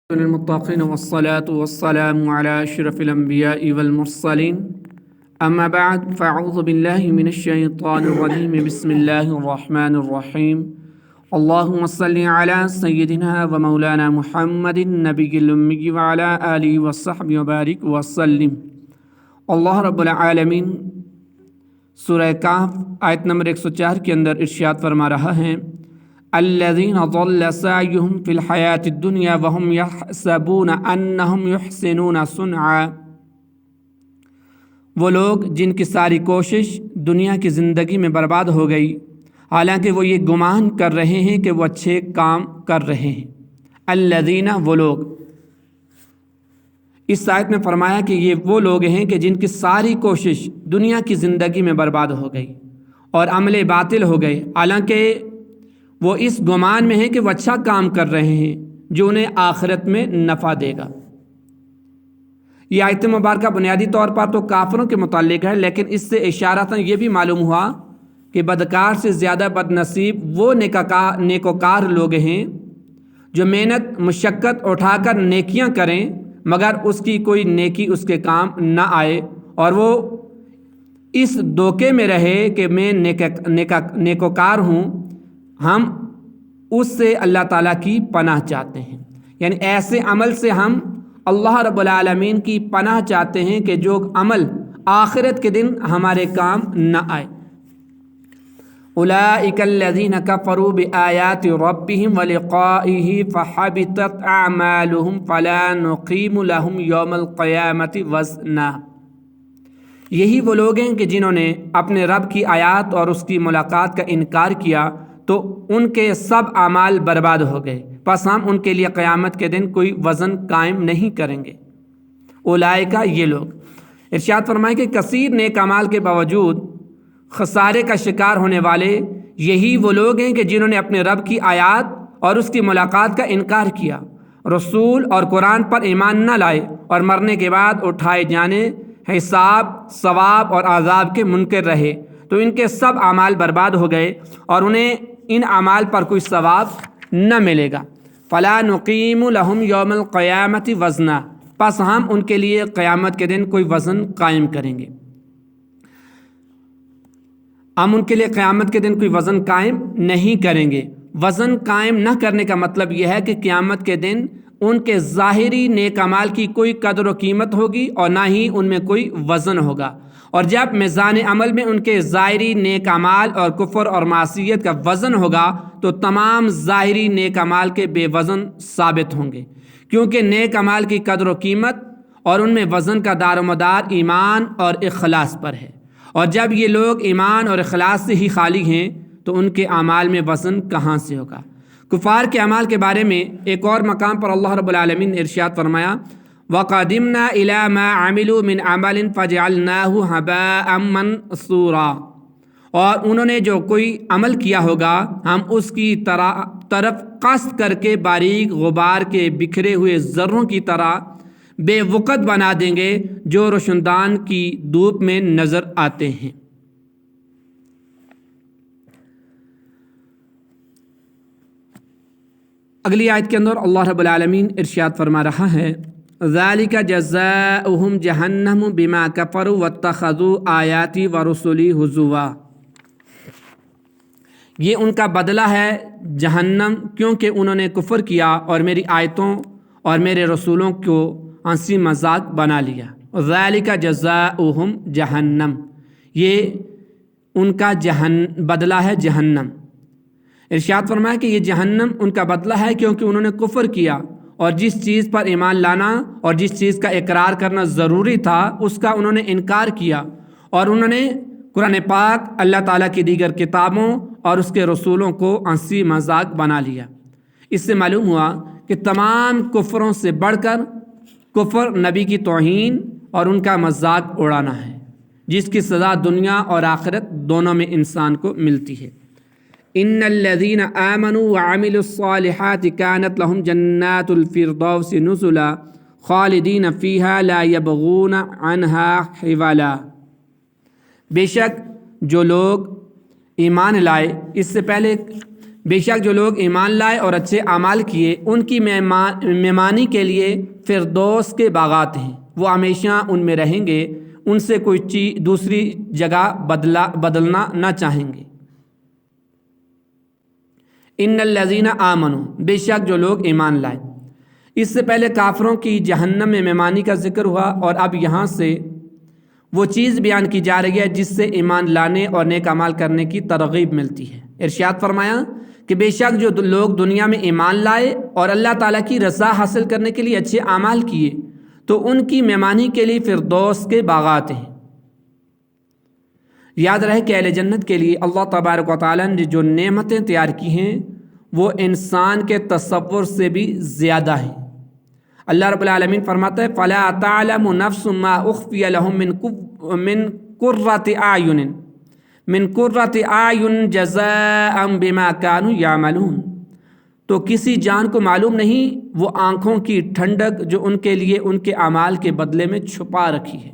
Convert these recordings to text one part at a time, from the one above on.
للمتقين والصلاة والسلام على أشرف الأنبياء والمرسلين أما بعد فأعوذ بالله من الشيطان الرجيم بسم الله الرحمن الرحيم اللهم صل على سيدنا ومولانا محمد النبي الأمي وعلى آله وصحبه وبارك وسلم۔ اللہ رب العالمین سورہ کہف آیت نمبر 104 کے اندر ارشاد فرما رہا ہے، الذین ضل سعیہم فی الحیاۃ الدنیا وہم یحسبون انہم یحسنون صنعا۔ وہ لوگ جن کی ساری کوشش دنیا کی زندگی میں برباد ہو گئی، حالانکہ وہ یہ گمان کر رہے ہیں کہ وہ اچھے کام کر رہے ہیں۔ الذین، وہ لوگ، اس آیت میں فرمایا کہ یہ وہ لوگ ہیں کہ جن کی ساری کوشش دنیا کی زندگی میں برباد ہو گئی اور عمل باطل ہو گئے، حالانکہ وہ اس گمان میں ہیں کہ وہ اچھا کام کر رہے ہیں جو انہیں آخرت میں نفع دے گا۔ یہ آیت مبارکہ بنیادی طور پر تو کافروں کے متعلق ہے، لیکن اس سے اشارتاً یہ بھی معلوم ہوا کہ بدکار سے زیادہ بد نصیب وہ نیکوکار لوگ ہیں جو محنت مشقت اٹھا کر نیکیاں کریں مگر اس کی کوئی نیکی اس کے کام نہ آئے، اور وہ اس دھوکے میں رہے کہ میں نیکوکار ہوں۔ ہم اس سے اللہ تعالیٰ کی پناہ چاہتے ہیں، یعنی ایسے عمل سے ہم اللہ رب العالمین کی پناہ چاہتے ہیں کہ جو عمل آخرت کے دن ہمارے کام نہ آئے۔ اولئک الذین کفروا بآیات ربہم ولقائہ فحبطت اعمالہم فلا نقیم لہم یوم القیامۃ وزنا۔ یہی وہ لوگ ہیں کہ جنہوں نے اپنے رب کی آیات اور اس کی ملاقات کا انکار کیا تو ان کے سب اعمال برباد ہو گئے، پس ہم ان کے لیے قیامت کے دن کوئی وزن قائم نہیں کریں گے۔ اولئک، یہ لوگ، ارشاد فرمائے کہ کثیر نیک اعمال کے باوجود خسارے کا شکار ہونے والے یہی وہ لوگ ہیں کہ جنہوں نے اپنے رب کی آیات اور اس کی ملاقات کا انکار کیا، رسول اور قرآن پر ایمان نہ لائے اور مرنے کے بعد اٹھائے جانے حساب، ثواب اور عذاب کے منکر رہے، تو ان کے سب اعمال برباد ہو گئے اور انہیں ان اعمال پر کوئی ثواب نہ ملے گا۔ فلا نقیم لہم یوم القیامۃ وزنا، پس ہم ان کے لیے قیامت کے دن کوئی وزن قائم کریں گے۔ ہم ان کے لیے قیامت کے دن کوئی وزن قائم نہیں کریں گے۔ وزن قائم نہ کرنے کا مطلب یہ ہے کہ قیامت کے دن ان کے ظاہری نیک اعمال کی کوئی قدر و قیمت ہوگی اور نہ ہی ان میں کوئی وزن ہوگا، اور جب میزان عمل میں ان کے ظاہری نیک اعمال اور کفر اور معصیت کا وزن ہوگا تو تمام ظاہری نیک اعمال کے بے وزن ثابت ہوں گے، کیونکہ نیک اعمال کی قدر و قیمت اور ان میں وزن کا دار و مدار ایمان اور اخلاص پر ہے، اور جب یہ لوگ ایمان اور اخلاص سے ہی خالی ہیں تو ان کے اعمال میں وزن کہاں سے ہوگا۔ کفار کے اعمال کے بارے میں ایک اور مقام پر اللہ رب العالمین نے ارشاد فرمایا، وَقَدِمْنَا إِلَى مَا عَمِلُوا مِنْ عَمَلٍ فَجَعَلْنَاهُ هَبَاءً مَنْثُورًا، اور انہوں نے جو کوئی عمل کیا ہوگا ہم اس کی طرف قصد کر کے باریک غبار کے بکھرے ہوئے ذروں کی طرح بے وقت بنا دیں گے جو روشندان کی دھوپ میں نظر آتے ہیں۔ اگلی آیت کے اندر اللہ رب العالمین ارشاد فرما رہا ہے، ذَلِكَ جَزَاؤُهُمْ جَهَنَّمُ بِمَا كَفَرُوا وَاتَّخَذُوا آيَاتِي وَرُسُلِي هُزُوًا۔ یہ ان کا بدلہ ہے جہنم، کیونکہ انہوں نے کفر کیا اور میری آیتوں اور میرے رسولوں کو ہنسی مذاق بنا لیا۔ ذَلِكَ جَزَاؤُهُمْ جَهَنَّمُ، یہ ان کا بدلہ ہے جہنم۔ ارشاد فرمایا کہ یہ جہنم ان کا بدلہ ہے کیونکہ انہوں نے کفر کیا اور جس چیز پر ایمان لانا اور جس چیز کا اقرار کرنا ضروری تھا اس کا انہوں نے انکار کیا، اور انہوں نے قرآن پاک، اللہ تعالیٰ کی دیگر کتابوں اور اس کے رسولوں کو ہنسی مذاق بنا لیا۔ اس سے معلوم ہوا کہ تمام کفروں سے بڑھ کر کفر نبی کی توہین اور ان کا مذاق اڑانا ہے، جس کی سزا دنیا اور آخرت دونوں میں انسان کو ملتی ہے۔ ان الذين آمنوا وعملوا الصالحات كانت لهم جنات الفردوس نزلا خالدین فیہا لا یبغون عنہا حولا۔ بے شک جو لوگ ایمان لائے، اس سے پہلے بے شک جو لوگ ایمان لائے اور اچھے اعمال کیے ان کی مہمانی کے لیے فردوس کے باغات ہیں، وہ ہمیشہ ان میں رہیں گے، ان سے کوئی چیز دوسری جگہ بدلنا نہ چاہیں گے۔ ان الذین آمنوا، بے شک جو لوگ ایمان لائے۔ اس سے پہلے کافروں کی جہنم میں مہمانی کا ذکر ہوا، اور اب یہاں سے وہ چیز بیان کی جا رہی ہے جس سے ایمان لانے اور نیک اعمال کرنے کی ترغیب ملتی ہے۔ ارشاد فرمایا کہ بے شک جو لوگ دنیا میں ایمان لائے اور اللہ تعالیٰ کی رضا حاصل کرنے کے لیے اچھے اعمال کیے تو ان کی مہمانی کے لیے فردوس کے باغات ہیں۔ یاد رہے کہ اہل جنت کے لیے اللہ تبارک و تعالیٰ نے جو نعمتیں تیار کی ہیں وہ انسان کے تصور سے بھی زیادہ ہیں۔ اللہ رب العالمین فرماتا ہے فَلَا تَعْلَمُ نَفْسٌ مَّا أُخْفِيَ لَهُم من قرۃ اعین جزاء بما كانوا يعملون، تو کسی جان کو معلوم نہیں وہ آنکھوں کی ٹھنڈک جو ان کے لیے ان کے اعمال کے بدلے میں چھپا رکھی ہے۔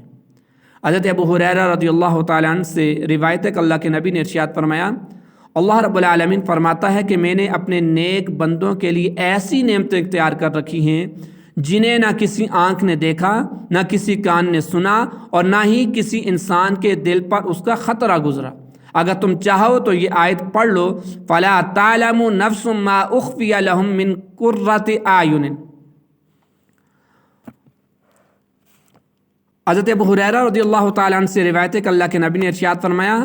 حضرت ابو ہریرہ رضی اللہ تعالیٰ عنہ سے روایت ہے کہ اللہ کے نبی نے ارشاد فرمایا، اللہ رب العالمین فرماتا ہے کہ میں نے اپنے نیک بندوں کے لیے ایسی نعمتیں اختیار کر رکھی ہیں جنہیں نہ کسی آنکھ نے دیکھا، نہ کسی کان نے سنا، اور نہ ہی کسی انسان کے دل پر اس کا خطرہ گزرا۔ اگر تم چاہو تو یہ آیت پڑھ لو، فَلَا تَعْلَمُ نَفْسٌ مَّا أُخْفِيَ لَهُم مِّن قُرَّةِ أَعْيُنٍ۔ حضرت ابو ہریرہ رضی اللہ تعالیٰ عنہ سے روایت ہے کہ اللہ کے نبی نے ارشاد فرمایا،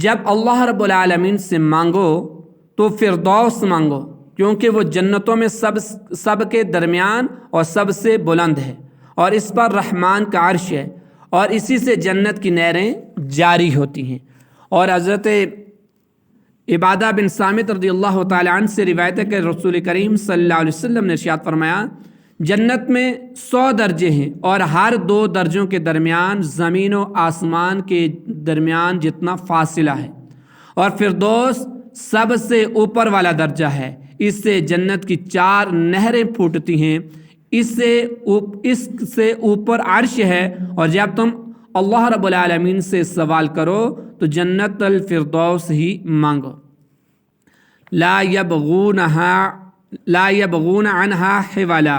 جب اللہ رب العالمین سے مانگو تو فردوس مانگو، کیونکہ وہ جنتوں میں سب کے درمیان اور سب سے بلند ہے، اور اس پر رحمان کا عرش ہے، اور اسی سے جنت کی نہریں جاری ہوتی ہیں۔ اور حضرت عبادہ بن صامت رضی اللہ تعالیٰ عنہ سے روایت ہے کہ رسول کریم صلی اللہ علیہ وسلم نے ارشاد فرمایا، جنت میں 100 درجے ہیں، اور ہر 2 درجوں کے درمیان زمین و آسمان کے درمیان جتنا فاصلہ ہے، اور فردوس سب سے اوپر والا درجہ ہے، اس سے جنت کی 4 نہریں پھوٹتی ہیں، اس سے اوپر عرش ہے، اور جب تم اللہ رب العالمین سے سوال کرو تو جنت الفردوس ہی مانگو۔ لا یبغون عنہا حوالا،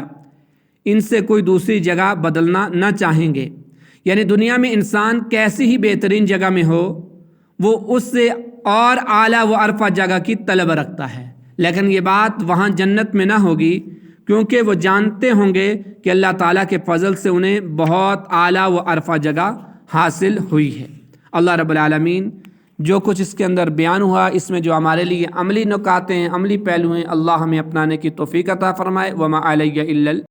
ان سے کوئی دوسری جگہ بدلنا نہ چاہیں گے۔ یعنی دنیا میں انسان کیسی ہی بہترین جگہ میں ہو وہ اس سے اور اعلیٰ و ارفع جگہ کی طلب رکھتا ہے، لیکن یہ بات وہاں جنت میں نہ ہوگی، کیونکہ وہ جانتے ہوں گے کہ اللہ تعالیٰ کے فضل سے انہیں بہت اعلیٰ و ارفع جگہ حاصل ہوئی ہے۔ اللہ رب العالمین جو کچھ اس کے اندر بیان ہوا، اس میں جو ہمارے لیے عملی نکات ہیں، عملی پہلو ہیں، اللہ ہمیں اپنانے کی توفیق عطا فرمائے۔ وما علیہ الا